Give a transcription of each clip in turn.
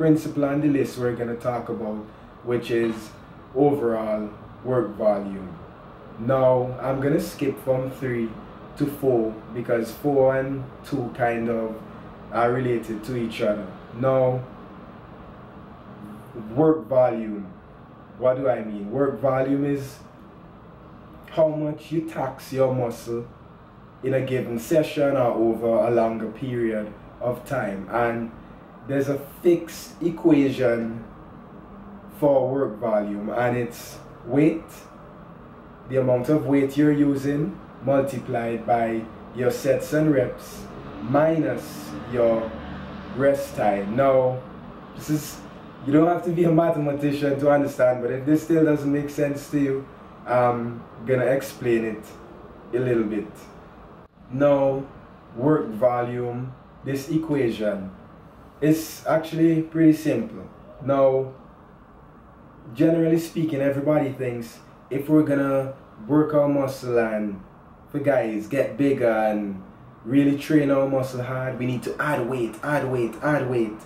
principle on the list we're going to talk about, which is overall work volume. Now, I'm going to skip from 3 to 4 because 4 and 2 kind of are related to each other. Now, work volume. What do I mean? Work volume is how much you tax your muscle in a given session or over a longer period of time. And there's a fixed equation for work volume, and it's weight, the amount of weight you're using, multiplied by your sets and reps minus your rest time. Now, you don't have to be a mathematician to understand, but if this still doesn't make sense to you, I'm gonna explain it a little bit. Now, work volume, this equation is actually pretty simple. Now, generally speaking, everybody thinks if we're gonna work our muscle and for guys get bigger and really train our muscle hard, we need to add weight, add weight, add weight.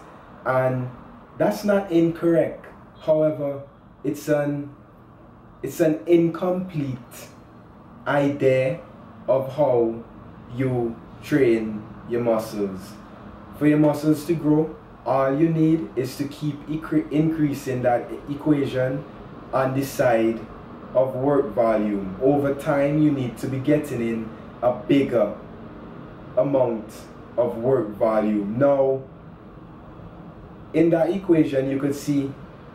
And that's not incorrect. However, it's an incomplete idea of how you train your muscles. For your muscles to grow, all you need is to keep increasing that equation on the side of work volume. Over time, you need to be getting in a bigger amount of work volume. Now, in that equation, you could see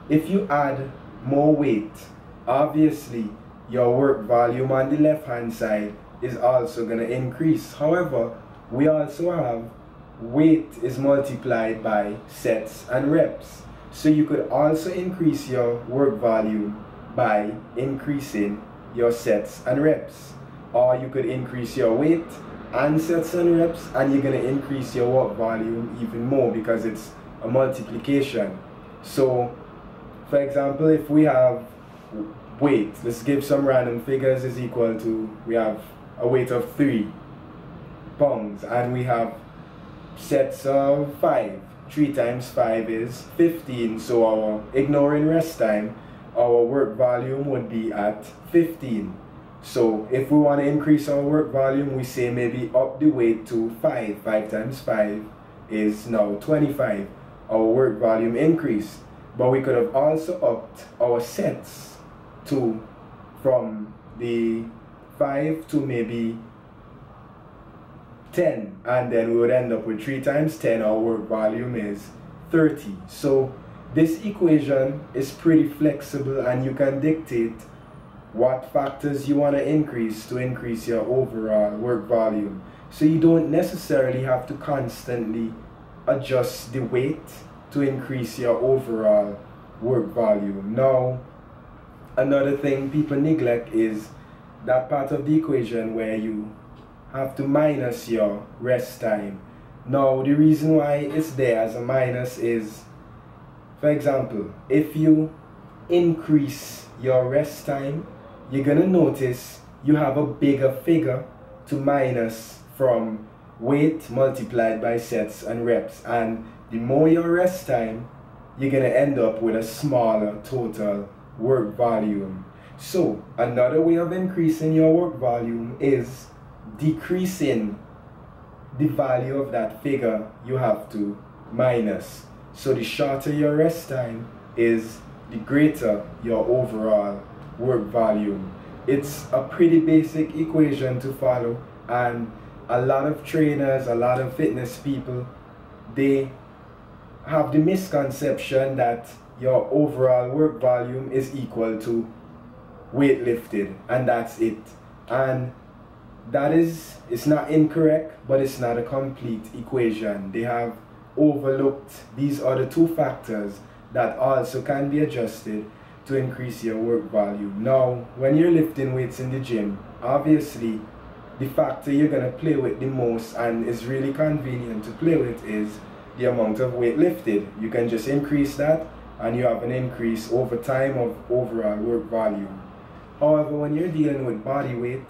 if you add more weight, obviously your work volume on the left hand side is also going to increase. However, we also have weight is multiplied by sets and reps. So you could also increase your work volume by increasing your sets and reps. Or you could increase your weight and sets and reps, and you're going to increase your work volume even more because it's a multiplication. So, for example, if we have weight, let's give some random figures, is equal to, we have a weight of 3 pounds and we have sets of 5. 3 times 5 is 15, so our, ignoring rest time, our work volume would be at 15. So if we want to increase our work volume, we say maybe up the weight to 5. 5 times 5 is now 25. Our work volume increased. But we could have also upped our sets to from the 5 to maybe 10, and then we would end up with 3 times 10, our work volume is 30. So this equation is pretty flexible, and you can dictate what factors you want to increase your overall work volume. So you don't necessarily have to constantly adjust the weight to increase your overall work volume. Now, another thing people neglect is that part of the equation where you have to minus your rest time. Now, the reason why it's there as a minus is, for example, if you increase your rest time, you're gonna notice you have a bigger figure to minus from weight multiplied by sets and reps, and the more your rest time, you're gonna end up with a smaller total work volume. So another way of increasing your work volume is decreasing the value of that figure you have to minus. So the shorter your rest time is, the greater your overall work volume. It's a pretty basic equation to follow, and a lot of trainers, a lot of fitness people, they have the misconception that your overall work volume is equal to weight lifted, and that's it. And that is, it's not incorrect, but it's not a complete equation. They have overlooked these other 2 factors that also can be adjusted to increase your work volume. Now, when you're lifting weights in the gym, obviously the factor you're going to play with the most and is really convenient to play with is the amount of weight lifted. You can just increase that and you have an increase over time of overall work volume. However, when you're dealing with body weight,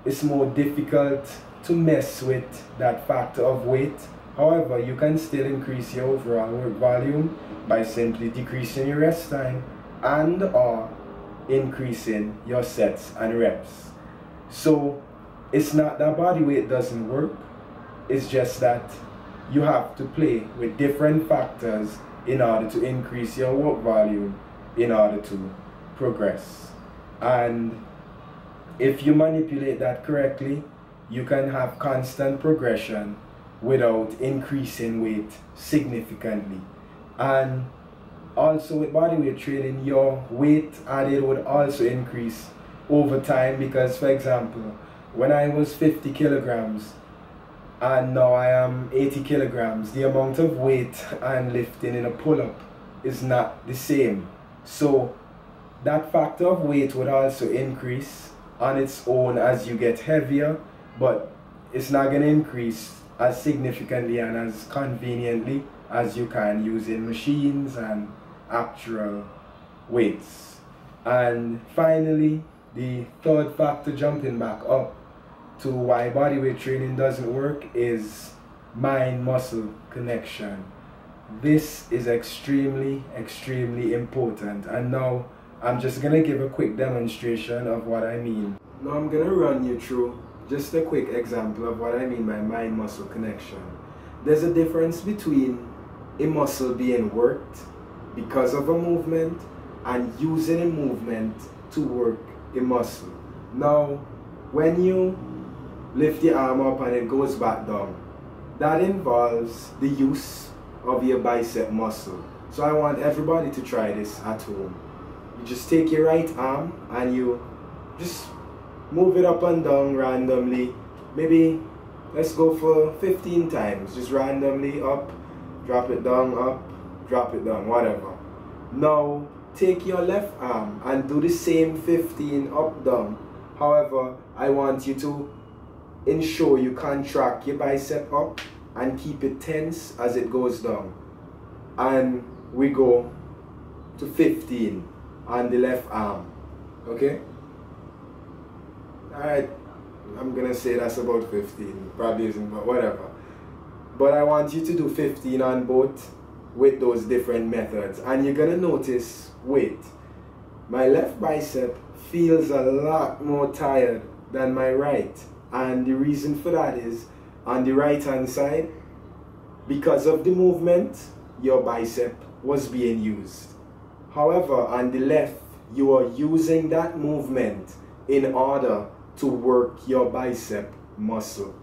it's more difficult to mess with that factor of weight However, you can still increase your overall work volume by simply decreasing your rest time and or increasing your sets and reps. So it's not that body weight doesn't work, it's just that you have to play with different factors in order to increase your work volume in order to progress. And if you manipulate that correctly, you can have constant progression without increasing weight significantly. And also with bodyweight training, your weight added would also increase over time, because for example, when I was 50 kilograms and now I am 80 kilograms, the amount of weight I'm lifting in a pull-up is not the same. So that factor of weight would also increase on its own as you get heavier, but it's not going to increase as significantly and as conveniently as you can using machines and actual weights. And finally, the third factor, jumping back up to why bodyweight training doesn't work, is mind-muscle connection. This is extremely important, and now I'm just gonna give a quick demonstration of what I mean. Now I'm gonna run you through just a quick example of what I mean by mind-muscle connection. There's a difference between a muscle being worked because of a movement and using a movement to work a muscle. Now, when you lift your arm up and it goes back down, that involves the use of your bicep muscle. So I want everybody to try this at home. You just take your right arm and you just move it up and down randomly. Maybe let's go for 15 times, just randomly up, drop it down, up, drop it down, whatever. Now take your left arm and do the same 15 up, down. However, I want you to ensure you contract your bicep up and keep it tense as it goes down. And we go to 15 on the left arm, okay? Alright, I'm gonna say that's about 15, probably isn't, but whatever. But I want you to do 15 on both with those different methods, and you're gonna notice, wait, my left bicep feels a lot more tired than my right. And the reason for that is, on the right hand side, because of the movement, your bicep was being used. However, on the left, you are using that movement in order to work your bicep muscle.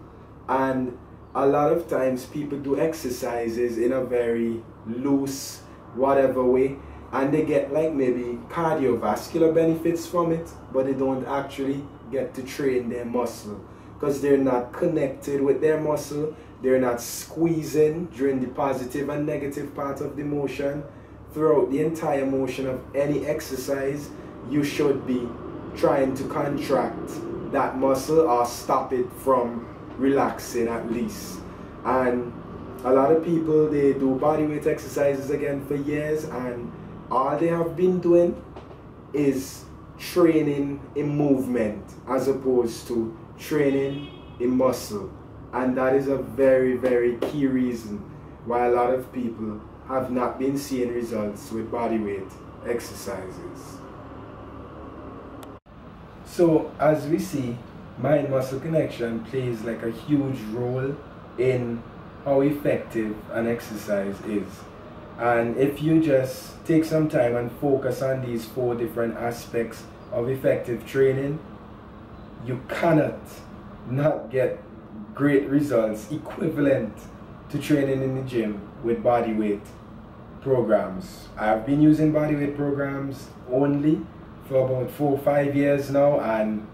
And a lot of times people do exercises in a very loose, whatever way, and they get like maybe cardiovascular benefits from it, but they don't actually get to train their muscle because they're not connected with their muscle. They're not squeezing during the positive and negative part of the motion. Throughout the entire motion of any exercise, you should be trying to contract that muscle or stop it from relaxing at least. And a lot of people, they do bodyweight exercises again for years, and all they have been doing is training a movement as opposed to training a muscle. And that is a very key reason why a lot of people have not been seeing results with bodyweight exercises. So as we see, mind-muscle connection plays like a huge role in how effective an exercise is. And if you just take some time and focus on these 4 different aspects of effective training, you cannot not get great results equivalent to training in the gym with bodyweight programs. I've been using bodyweight programs only for about 4 or 5 years now, and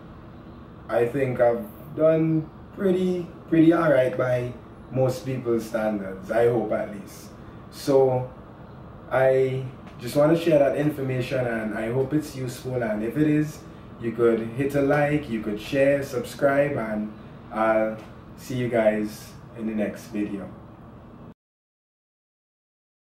I think I've done pretty alright by most people's standards, I hope at least. So I just want to share that information, and I hope it's useful, and if it is, you could hit a like, you could share, subscribe, and I'll see you guys in the next video.